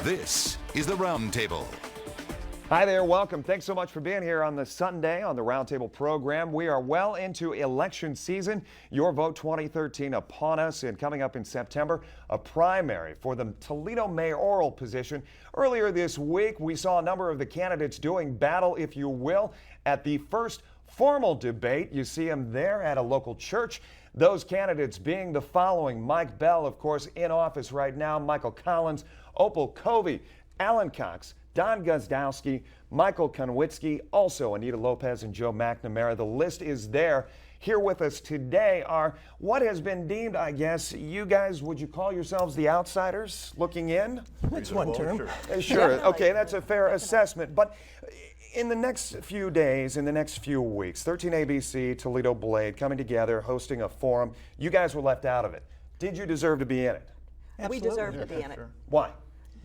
This is the Roundtable. Hi there, welcome. Thanks so much for being here on the Sunday on the Roundtable program. We are well into election season. Your Vote 2013 upon us, and coming up in September, a primary for the Toledo mayoral position. Earlier this week, we saw a number of the candidates doing battle, if you will, at the first formal debate. You see them there at a local church. Those candidates being the following: Mike Bell, of course, in office right now, Michael Collins, Opal Covey, Alan Cox, Don Guzdowski, Michael Konwitzki, also Anita Lopez and Joe McNamara. The list is there. Here with us today are what has been deemed, I guess, you guys, would you call yourselves the outsiders looking in? That's one term. Sure. Okay, that's a fair assessment. But in the next few days, in the next few weeks, 13ABC, Toledo Blade coming together, hosting a forum. You guys were left out of it. Did you deserve to be in it? Absolutely. We deserve to be in it. Why?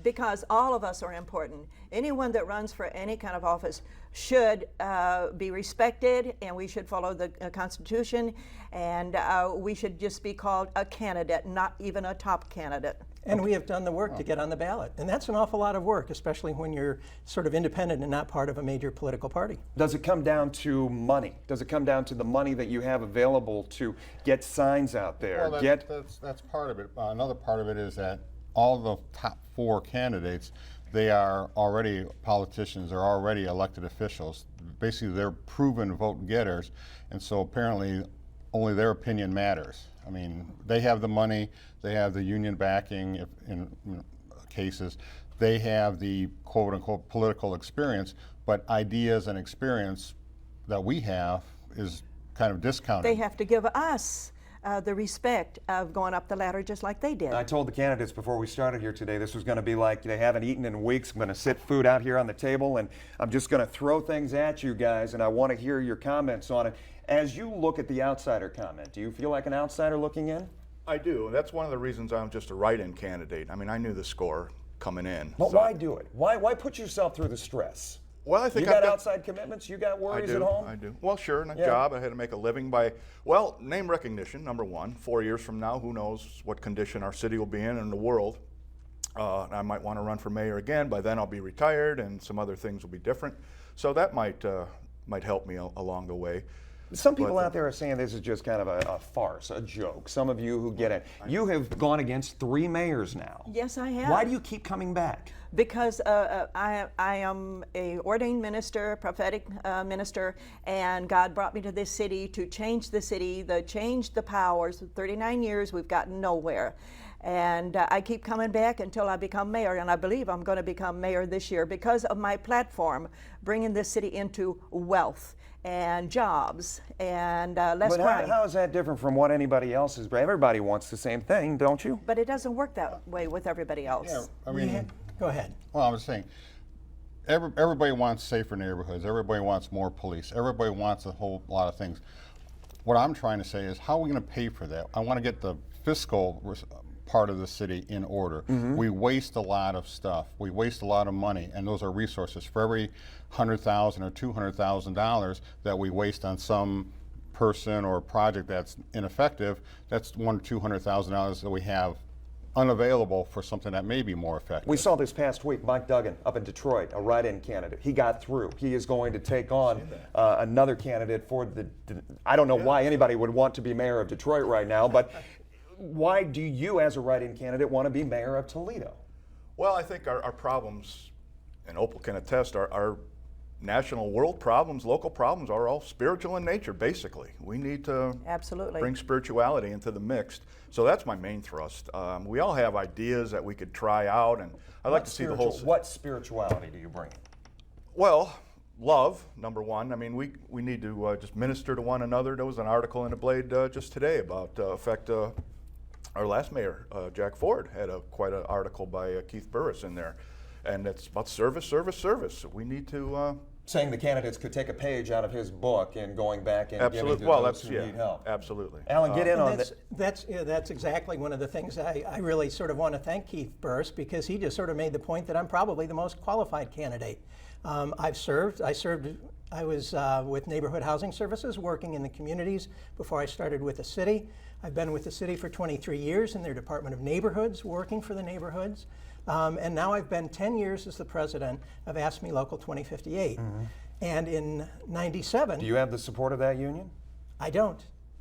Because all of us are important. Anyone that runs for any kind of office should be respected, and we should follow the Constitution, and we should just be called a candidate, not even a top candidate. And we have done the work to get on the ballot. And that's an awful lot of work, especially when you're sort of independent and not part of a major political party. Does it come down to money? Does it come down to the money that you have available to get signs out there? Well, that's part of it. Another part of it is that all the top four candidates, they are already politicians, they're already elected officials. Basically, they're proven vote getters, and so apparently only their opinion matters. I mean, they have the money, they have the union backing if in cases, they have the quote-unquote political experience, but ideas and experience that we have is kind of discounted. They have to give us the respect of going up the ladder just like they did. I told the candidates before we started here today this was going to be like they haven't eaten in weeks. I'm going to sit food out here on the table, and I'm just going to throw things at you guys, and I want to hear your comments on it. As you look at the outsider comment, do you feel like an outsider looking in? I do. That's one of the reasons I'm just a write-in candidate. I mean, I knew the score coming in. But why do it? Why put yourself through the stress? Well, I think you got outside commitments? You got worries at home? I do. Well, sure, in a job, I had to make a living by, well, name recognition, number one. 4 years from now, who knows what condition our city will be in the world. I might want to run for mayor again. By then, I'll be retired, and some other things will be different. So that might help me along the way. Some people out there are saying this is just kind of a farce, a joke. Some of you who get it. You have gone against 3 mayors now. Yes, I have. Why do you keep coming back? Because I am a ordained minister, prophetic minister, and God brought me to this city to change the city, change the powers. 39 years, we've gotten nowhere. And I keep coming back until I become mayor, and I believe I'm going to become mayor this year because of my platform, bringing this city into wealth and jobs and less crime. But how is that different from what anybody else is? Everybody wants the same thing, don't you? But it doesn't work that way with everybody else. Yeah, I mean, go ahead. Well, I was saying, everybody wants safer neighborhoods. Everybody wants more police. Everybody wants a whole lot of things. What I'm trying to say is, how are we going to pay for that? I want to get the fiscal part of the city in order. We waste a lot of stuff. We waste a lot of money, and those are resources. For every $100,000 or $200,000 that we waste on some person or project that's ineffective, that's $100,000 or $200,000 that we have unavailable for something that may be more effective. We saw this past week Mike Duggan up in Detroit, a write-in candidate. He got through. He is going to take on another candidate for I don't know why anybody would want to be mayor of Detroit right now, but why do you, as a write-in candidate, want to be mayor of Toledo? Well, I think our problems, and Opal can attest, our national world problems, local problems are all spiritual in nature, basically. We need to bring spirituality into the mix. So that's my main thrust. We all have ideas that we could try out, and I'd like to see the whole... What spirituality do you bring? Well, love, number one. I mean, we need to just minister to one another. There was an article in the Blade just today about effect our last mayor, Jack Ford, had quite an article by Keith Burris in there. And it's about service. We need to... Saying the candidates could take a page out of his book and going back and giving to those who need help. Absolutely. Alan, get in on that. That's exactly one of the things I really sort of want to thank Keith Burris, because he just sort of made the point that I'm probably the most qualified candidate. I was with Neighborhood Housing Services, working in the communities before I started with the city. I've been with the city for 23 years in their Department of Neighborhoods, working for the neighborhoods. And now I've been 10 years as the president of Ask Me Local 2058. And in '97, Do you have the support of that union? I don't.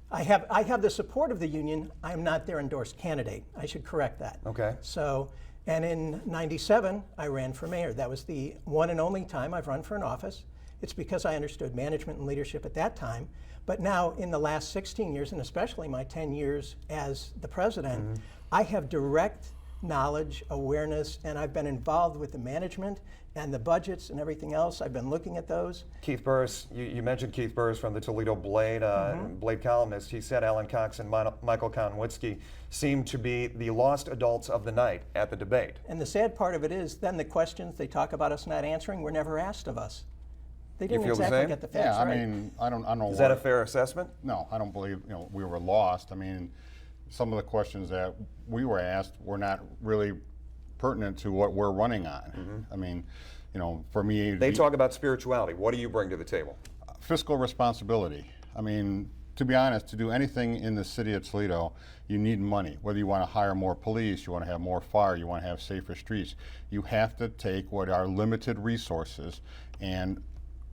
I have the support of the union. I'm not their endorsed candidate. I should correct that. Okay. So, and in '97, I ran for mayor. That was the one and only time I've run for an office. It's because I understood management and leadership at that time. But now, in the last 16 years, and especially my 10 years as the president, I have direct knowledge, awareness, and I've been involved with the management and the budgets and everything else. I've been looking at those. Keith Burris, you mentioned Keith Burris from the Toledo Blade, Blade columnist. He said Alan Cox and Michael Konwitzki seemed to be the lost adults of the night at the debate. And the sad part of it is then the questions they talk about us not answering were never asked of us. They didn't feel the exactly same? get the facts Yeah, I right. mean, I don't know. Is that a fair assessment? No, I don't believe we were lost. I mean, some of the questions that we were asked were not really pertinent to what we're running on. I mean, for me, They talk about spirituality. What do you bring to the table? fiscal responsibility. I mean, to be honest, to do anything in the city of Toledo, you need money. Whether you want to hire more police, you want to have more fire, you want to have safer streets, you have to take what are limited resources and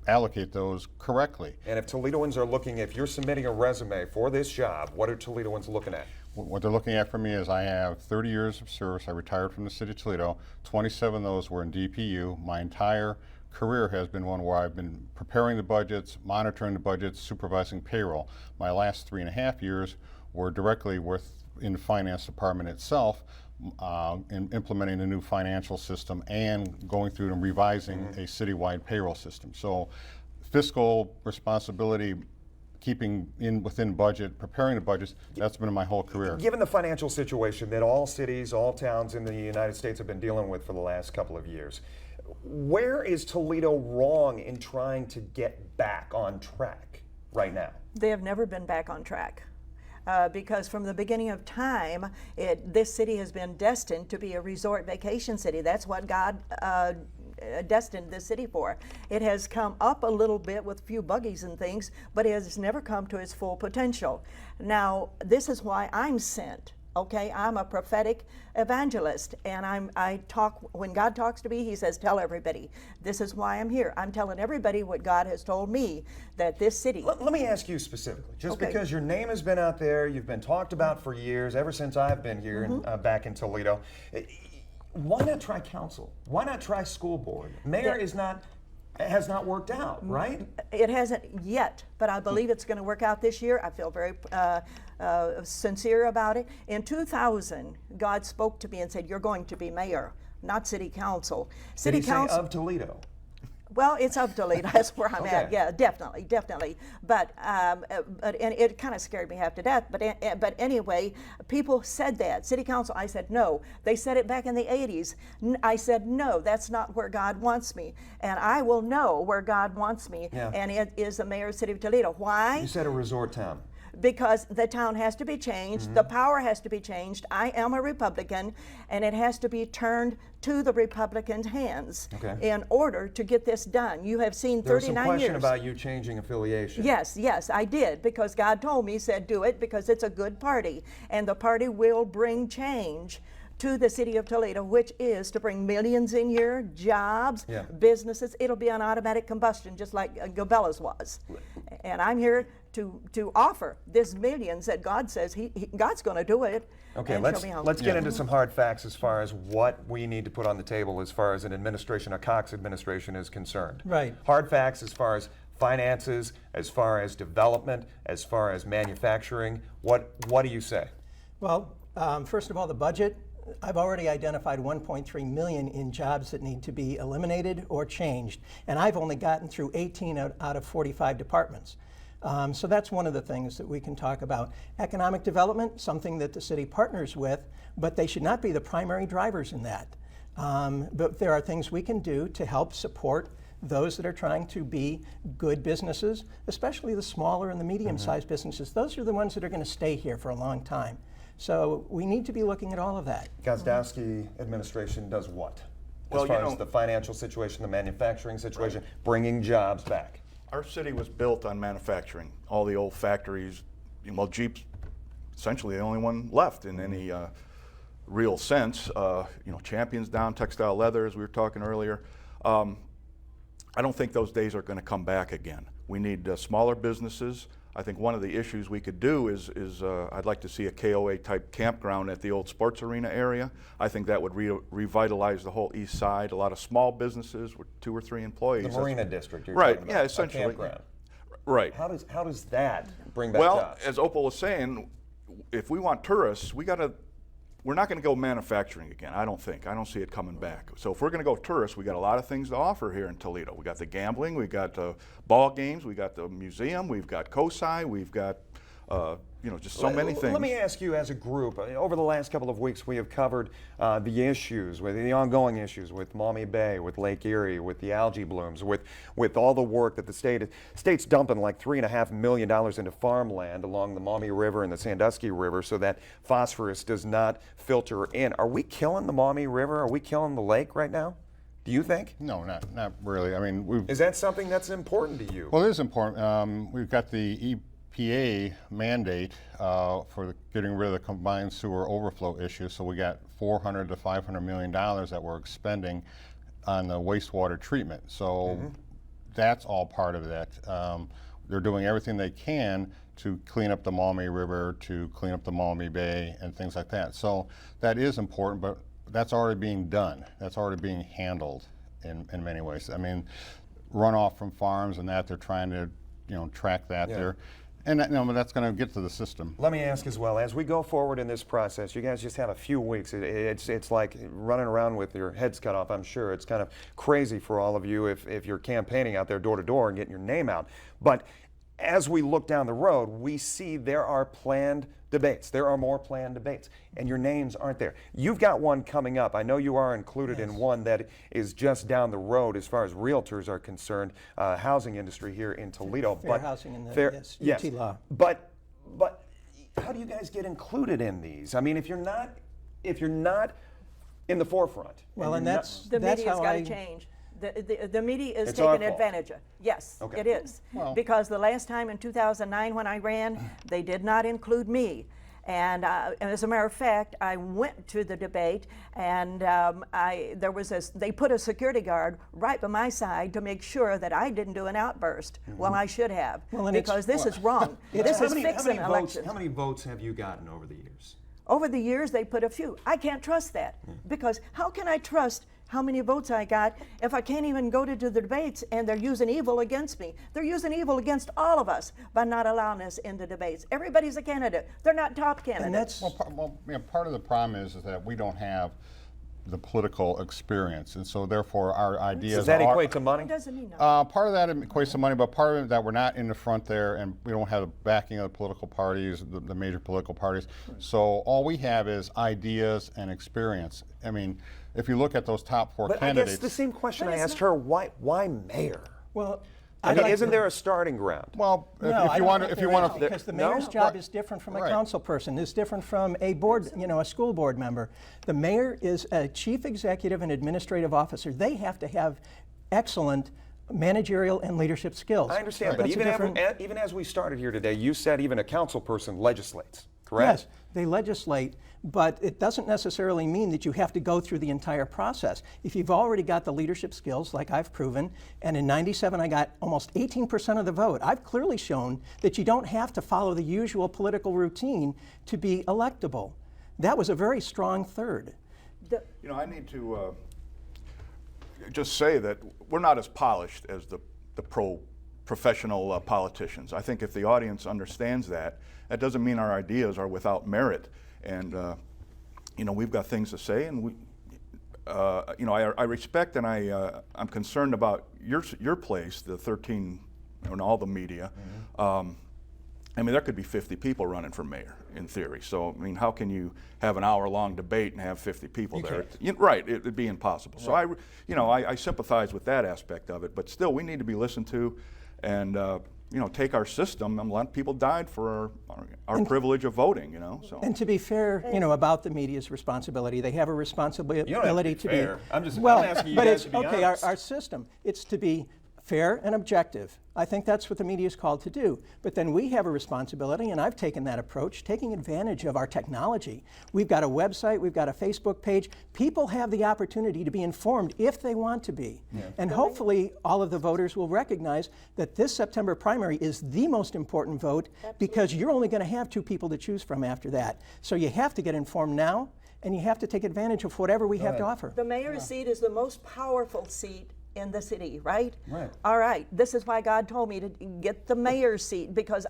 allocate those correctly. And if Toledoans are looking, if you're submitting a resume for this job, what are Toledoans looking at? What they're looking at for me is I have 30 years of service. I retired from the city of Toledo. 27 of those were in DPU. My entire career has been one where I've been preparing the budgets, monitoring the budgets, supervising payroll. My last 3.5 years were directly in the finance department itself, in implementing the new financial system and going through and revising a citywide payroll system. So fiscal responsibility, keeping within budget, preparing the budgets, that's been my whole career. Given the financial situation that all cities, all towns in the United States have been dealing with for the last couple of years, where is Toledo wrong in trying to get back on track right now? They have never been back on track. Because from the beginning of time, this city has been destined to be a resort vacation city. That's what God destined this city for. It has come up a little bit with a few buggies and things, but it has never come to its full potential. Now, this is why I'm sent. Okay, I'm a prophetic evangelist, and I talk, when God talks to me, he says, tell everybody. This is why I'm here. I'm telling everybody what God has told me, that this city. Let me ask you specifically, just Okay. because your name has been out there, you've been talked about for years, ever since I've been here back in Toledo. Why not try council? Why not try school board? Mayor has not worked out, right? It hasn't yet, but I believe it's going to work out this year. I feel very sincere about it. In 2000, God spoke to me and said, you're going to be mayor, not city council. Did he say of Toledo? Well, it's of Toledo. That's where I'm Okay. at. Yeah, definitely. But and it kind of scared me half to death. But anyway, people said that city council. I said no. They said it back in the '80s. I said no. That's not where God wants me, and I will know where God wants me. Yeah. And it is the mayor of the city of Toledo. Why? You said a resort town. Because the town has to be changed, the power has to be changed. I am a Republican, and it has to be turned to the Republicans' hands in order to get this done. You have seen 39 There was some question years. about you changing affiliation. Yes, I did, because God told me, said do it, because it's a good party, and the party will bring change to the city of Toledo, which is to bring millions in year, jobs, businesses. It'll be on automatic combustion, just like Gobella's was. And I'm here to offer this millions that God says God's going to do it. Okay, and let's show me how. get into some hard facts as far as what we need to put on the table as far as an administration, a Cox administration is concerned. Right. Hard facts as far as finances, as far as development, as far as manufacturing. What do you say? Well, first of all, the budget. I've already identified 1.3 million in jobs that need to be eliminated or changed, and I've only gotten through 18 out of 45 departments. So that's one of the things that we can talk about. Economic development, something that the city partners with, but they should not be the primary drivers in that. But there are things we can do to help support those that are trying to be good businesses, especially the smaller and the medium-sized businesses. Those are the ones that are going to stay here for a long time. So we need to be looking at all of that. Gazdowski administration does what? Well, As far as the financial situation, the manufacturing situation, bringing jobs back. Our city was built on manufacturing. All the old factories, well, Jeep's essentially the only one left in any real sense. Champions down, textile leather, as we were talking earlier. I don't think those days are going to come back again. We need smaller businesses. I think one of the issues we could do is I'd like to see a KOA type campground at the old sports arena area. I think that would revitalize the whole east side. A lot of small businesses with 2 or 3 employees. The Marina District, you're right? talking about. Yeah, essentially. A campground. Right. How does that bring back well, jobs? as Opal was saying, if we want tourists, we're not going to go manufacturing again, I don't think. I don't see it coming back. So if we're going to go tourists, we got a lot of things to offer here in Toledo. We got the gambling, we got the ball games, we got the museum, we've got COSI, we've got just so many things. Let me ask you, as a group, over the last couple of weeks, we have covered the issues, the ongoing issues with Maumee Bay, with Lake Erie, with the algae blooms, with all the work that the state's dumping like $3.5 million into farmland along the Maumee River and the Sandusky River so that phosphorus does not filter in. Are we killing the Maumee River? Are we killing the lake right now? Do you think? No, not really. I mean, is that something that's important to you? Well, it is important. We've got the EPA mandate for getting rid of the combined sewer overflow issue. So we got $400 to $500 million that we're expending on the wastewater treatment. So that's all part of that. They're doing everything they can to clean up the Maumee River, to clean up the Maumee Bay, and things like that. So that is important, but that's already being done. That's already being handled in many ways. I mean, runoff from farms and that, they're trying to track that there. And but that's going to get to the system. Let me ask as well, as we go forward in this process, you guys just have a few weeks. It's like running around with your heads cut off, I'm sure. It's kind of crazy for all of you if you're campaigning out there door to door and getting your name out. But as we look down the road, we see there are planned debates. There are more planned debates, and your names aren't there. You've got one coming up. I know you are included in one that is just down the road as far as realtors are concerned, housing industry here in Toledo. Fair housing in the UT law. But how do you guys get included in these? I mean, if you're not in the forefront. Well, and that's media's how got to change. The media is It's our taking fault. advantage of. Yes, Okay. it is. Well. Because the last time in 2009 when I ran, they did not include me. And as a matter of fact, I went to the debate, and they put a security guard right by my side to make sure that I didn't do an outburst. Well, I should have, because this is wrong. This is fixing elections. How many votes have you gotten over the years? Over the years, they put a few. I can't trust that, because how can I trust how many votes I got if I can't even go to the debates and they're using evil against me? They're using evil against all of us by not allowing us in the debates. Everybody's a candidate. They're not top candidates. Part of the problem is that we don't have the political experience, and so therefore our ideas Does that equate to money? It doesn't mean nothing. Part of that equates to money, but part of it that we're not in the front there, and we don't have the backing of the political parties, the major political parties. So all we have is ideas and experience. I mean, if you look at those top 4 But candidates, I guess the same question I asked her: Why mayor? Well, I mean, isn't there a starting ground? well, No, if you want to, because the mayor's job Right. is different from a Right. council person. It's different from a board, a school board member. The mayor is a chief executive and administrative officer. They have to have excellent managerial and leadership skills. I understand, but That's a even as we started here today, you said even a council person legislates, correct? Yes, they legislate, but it doesn't necessarily mean that you have to go through the entire process. If you've already got the leadership skills, like I've proven, and in '97 I got almost 18% of the vote, I've clearly shown that you don't have to follow the usual political routine to be electable. That was a very strong third. I need to just say that we're not as polished as the professional politicians. I think if the audience understands that, that doesn't mean our ideas are without merit. And we've got things to say, and I respect and I'm concerned about your place, the 13, and all the media. I mean, there could be 50 people running for mayor in theory. So, I mean, how can you have an hour-long debate and have 50 people there? Right, it'd be impossible. So I sympathize with that aspect of it, but still, we need to be listened to, and take our system and let people die for our privilege of voting. So. And to be fair, about the media's responsibility, they have a responsibility You don't have to be to fair. be. I'm asking you but guys it's to be okay. honest. Our system, it's to be fair and objective. I think that's what the media is called to do. But then we have a responsibility, and I've taken that approach, taking advantage of our technology. We've got a website, we've got a Facebook page. People have the opportunity to be informed if they want to be. Yeah. And hopefully all of the voters will recognize that this September primary is the most important vote. Absolutely. Because you're only going to have 2 people to choose from after that. So you have to get informed now, and you have to take advantage of whatever we have to offer. The mayor's seat is the most powerful seat in the city, right? Right. All right. This is why God told me to get the mayor's seat, because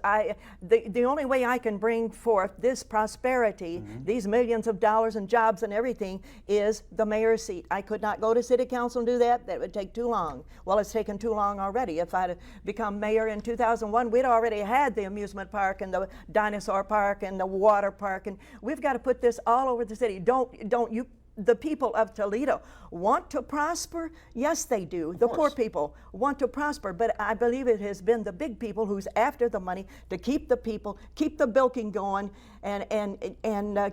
the only way I can bring forth this prosperity, these millions of dollars and jobs and everything, is the mayor's seat. I could not go to city council and do that. That would take too long. Well, it's taken too long already. If I'd become mayor in 2001, we'd already had the amusement park and the dinosaur park and the water park, and we've got to put this all over the city. Don't you? The people of Toledo want to prosper? Yes, they do. The poor people want to prosper, but I believe it has been the big people who's after the money to keep the people, keep the bilking going, and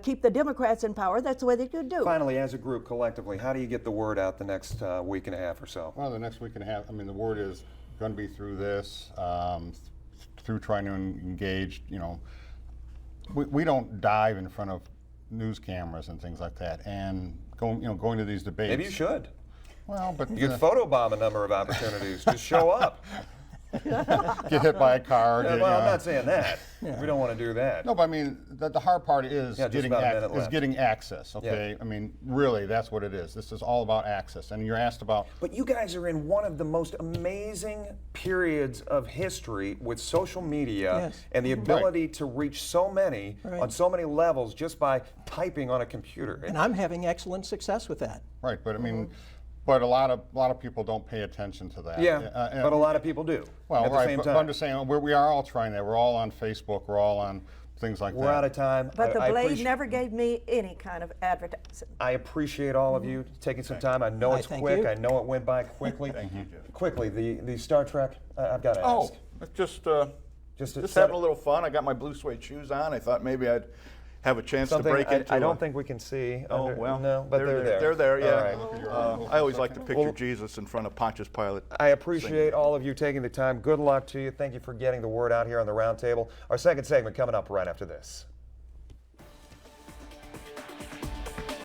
keep the Democrats in power. That's the way they could do. Finally, as a group, collectively, how do you get the word out the next week and a half or so? Well, the next week and a half, I mean, the word is going to be through this, through trying to engage, you know, we don't dive in front of news cameras and things like that, and going to these debates. Maybe you should. Well, but you could photobomb a number of opportunities. Just show up. Get hit by a car. Yeah, well, I'm not saying that. We don't want to do that. No, but I mean, the hard part is getting access. Okay, Yeah. I mean, really, that's what it is. This is all about access. And you're asked about. But you guys are in one of the most amazing periods of history with social media and the ability to reach so many on so many levels just by typing on a computer. And I'm having excellent success with that. Right, but I mean. But a lot of people don't pay attention to that. Yeah, but a lot of people do. Well, at the same time. But I'm just saying, we are all trying that. We're all on Facebook. We're all on things like that. We're out of time. But the Blade never gave me any kind of advertising. I appreciate all of you taking some time. I know it's quick. I know it went by quickly. Thank you. Quickly, the Star Trek. I've got to ask. Just having a little fun. I got my blue suede shoes on. I thought maybe I'd have a chance to break into. I don't think we can see. Oh, well, no, but they're there. They're there, yeah. All right. I always like to picture Jesus in front of Pontius Pilate. I appreciate all of you taking the time. Good luck to you. Thank you for getting the word out here on the Roundtable. Our second segment coming up right after this.